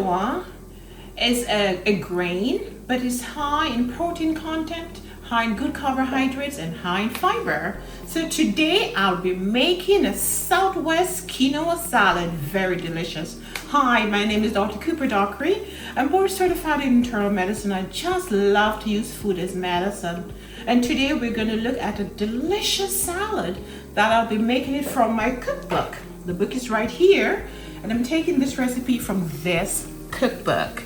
quinoa is a grain, but it's high in protein content, high in good carbohydrates, and high in fiber. So today I'll be making a Southwest quinoa salad, very delicious. Hi, my name is Dr. Cooper Dockery. I'm board certified in internal medicine. I just love to use food as medicine. And today we're going to look at a delicious salad that I'll be making it from my cookbook. The book is right here, and I'm taking this recipe from this cookbook.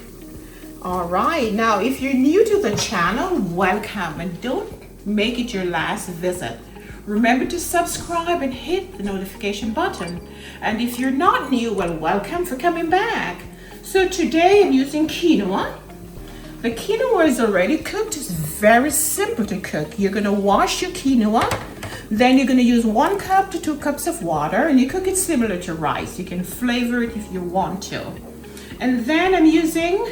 All right, now if you're new to the channel, welcome, and don't make it your last visit. Remember to subscribe and hit the notification button. And if you're not new, well, welcome for coming back. So today I'm using quinoa. The quinoa is already cooked. It's very simple to cook. You're gonna wash your quinoa. Then you're gonna use 1 cup to 2 cups of water, and you cook it similar to rice. You can flavor it if you want to. And then I'm using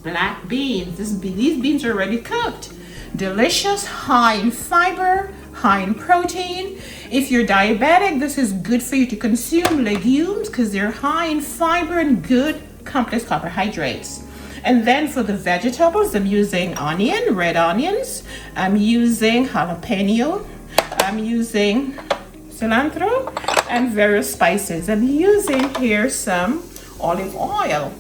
black beans. These beans are already cooked. Delicious, high in fiber, high in protein. If you're diabetic, this is good for you to consume legumes because they're high in fiber and good complex carbohydrates. And then for the vegetables, I'm using onion, red onions. I'm using jalapeno. I'm using cilantro and various spices. I'm using here some olive oil.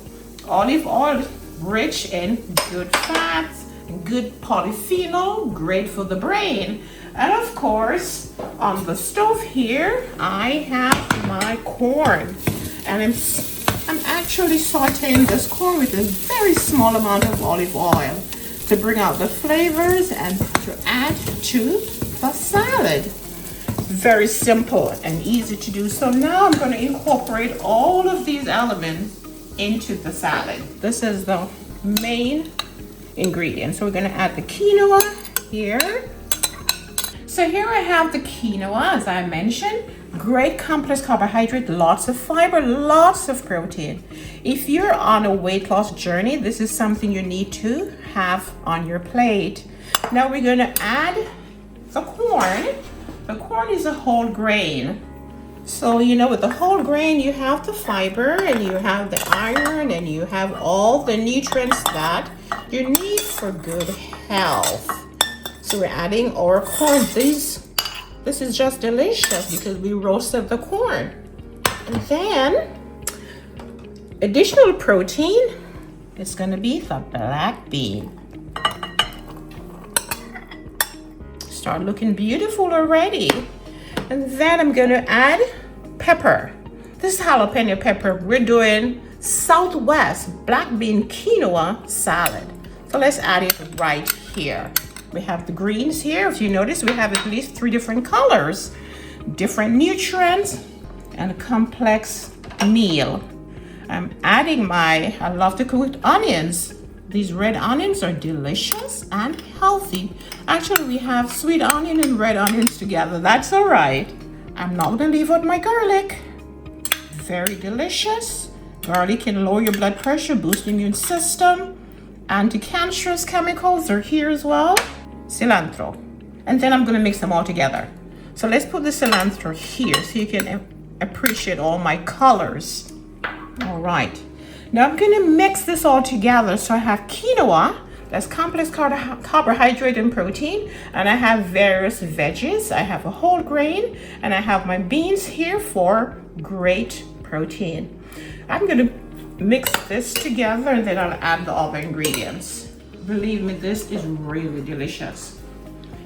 Olive oil rich in good fats, good polyphenol, great for the brain. And of course, on the stove here, I have my corn. And I'm actually sauteing this corn with a very small amount of olive oil to bring out the flavors and to add to the salad. Very simple and easy to do. So now I'm going to incorporate all of these elements into the salad. This is the main ingredient. So we're going to add the quinoa here. So here I have the quinoa, as I mentioned. Great complex carbohydrate, lots of fiber, lots of protein. If you're on a weight loss journey, this is something you need to have on your plate. Now we're going to add the corn. The corn is a whole grain. So, you know, with the whole grain, you have the fiber and you have the iron and you have all the nutrients that you need for good health. So we're adding our corn. This is just delicious because we roasted the corn. And then, additional protein is going to be the black bean. Start looking beautiful already. And then I'm going to add pepper. This is jalapeno pepper. We're doing Southwest black bean quinoa salad. So let's add it right here. We have the greens here. If you notice, we have at least 3 different colors, different nutrients, and a complex meal. I'm adding I love to cook with onions. These red onions are delicious and healthy. Actually, we have sweet onion and red onions together. That's all right. I'm not gonna leave out my garlic. Very delicious. Garlic can lower your blood pressure, boost the immune system. Anti-cancerous chemicals are here as well. Cilantro. And then I'm gonna mix them all together. So let's put the cilantro here so you can appreciate all my colors. All right. Now I'm gonna mix this all together. So I have quinoa, that's complex carbohydrate and protein, and I have various veggies. I have a whole grain, and I have my beans here for great protein. I'm gonna mix this together and then I'll add the other ingredients. Believe me, this is really delicious.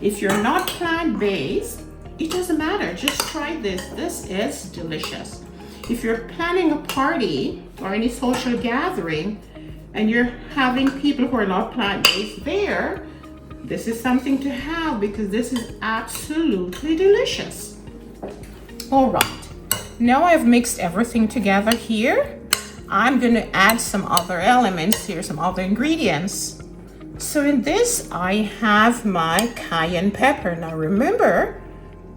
If you're not plant-based, it doesn't matter, just try this. This is delicious. If you're planning a party or any social gathering and you're having people who are not plant-based there, this is something to have because this is absolutely delicious. All right, now I've mixed everything together here. I'm gonna add some other elements here, some other ingredients. So in this, I have my cayenne pepper. Now remember,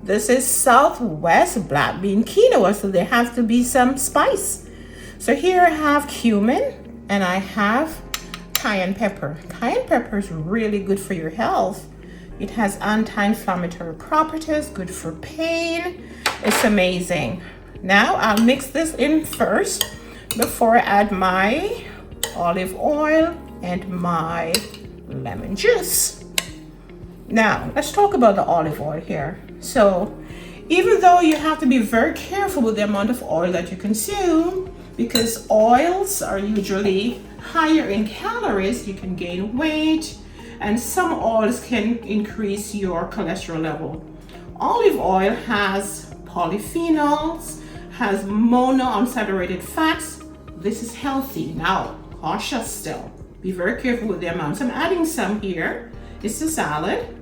this is Southwest black bean quinoa, so there has to be some spice. So here I have cumin and I have cayenne pepper. Cayenne pepper is really good for your health. It has anti-inflammatory properties, good for pain. It's amazing. Now I'll mix this in first before I add my olive oil, and my lemon juice. Now, let's talk about the olive oil here. So, even though you have to be very careful with the amount of oil that you consume, because oils are usually higher in calories, you can gain weight, and some oils can increase your cholesterol level. Olive oil has polyphenols, has monounsaturated fats. This is healthy. Now, cautious still. Be very careful with the amounts. I'm adding some here. It's a salad.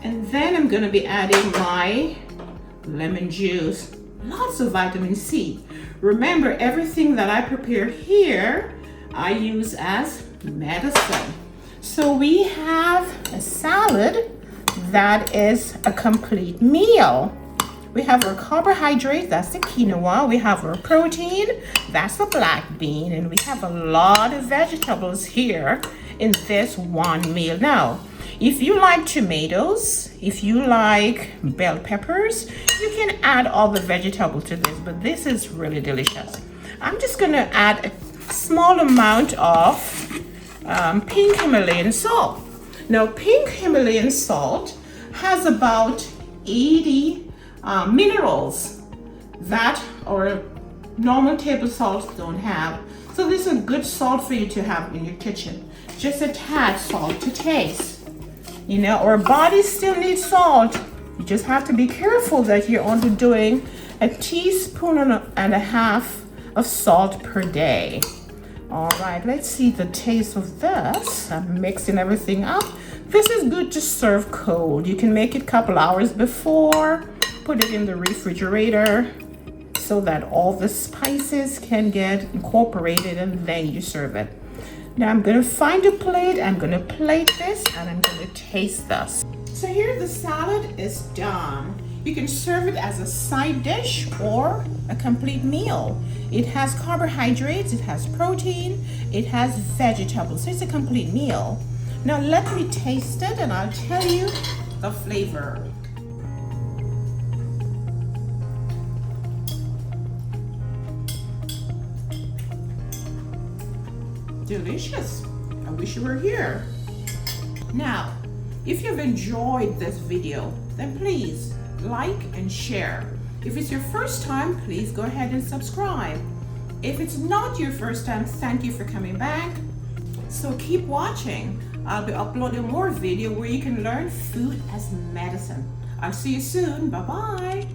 And then I'm gonna be adding my lemon juice. Lots of vitamin C. Remember, everything that I prepare here, I use as medicine. So we have a salad that is a complete meal. We have our carbohydrate, that's the quinoa. We have our protein, that's the black bean. And we have a lot of vegetables here in this one meal. Now, if you like tomatoes, if you like bell peppers, you can add all the vegetables to this, but this is really delicious. I'm just gonna add a small amount of pink Himalayan salt. Now, pink Himalayan salt has about 80 minerals that our normal table salts don't have. So this is a good salt for you to have in your kitchen. Just a tad salt to taste. You know, our body still needs salt. You just have to be careful that you're only doing a teaspoon and a half of salt per day. All right, let's see the taste of this. I'm mixing everything up. This is good to serve cold. You can make it a couple hours before, put it in the refrigerator so that all the spices can get incorporated, and then you serve it. Now I'm gonna find a plate, I'm gonna plate this, and I'm gonna taste this. So here the salad is done. You can serve it as a side dish or a complete meal. It has carbohydrates, it has protein, it has vegetables, so it's a complete meal. Now let me taste it and I'll tell you the flavor. Delicious. I wish you were here. Now, if you've enjoyed this video, then please like and share. If it's your first time, please go ahead and subscribe. If it's not your first time, thank you for coming back. So keep watching. I'll be uploading more video where you can learn food as medicine. I'll see you soon. Bye-bye.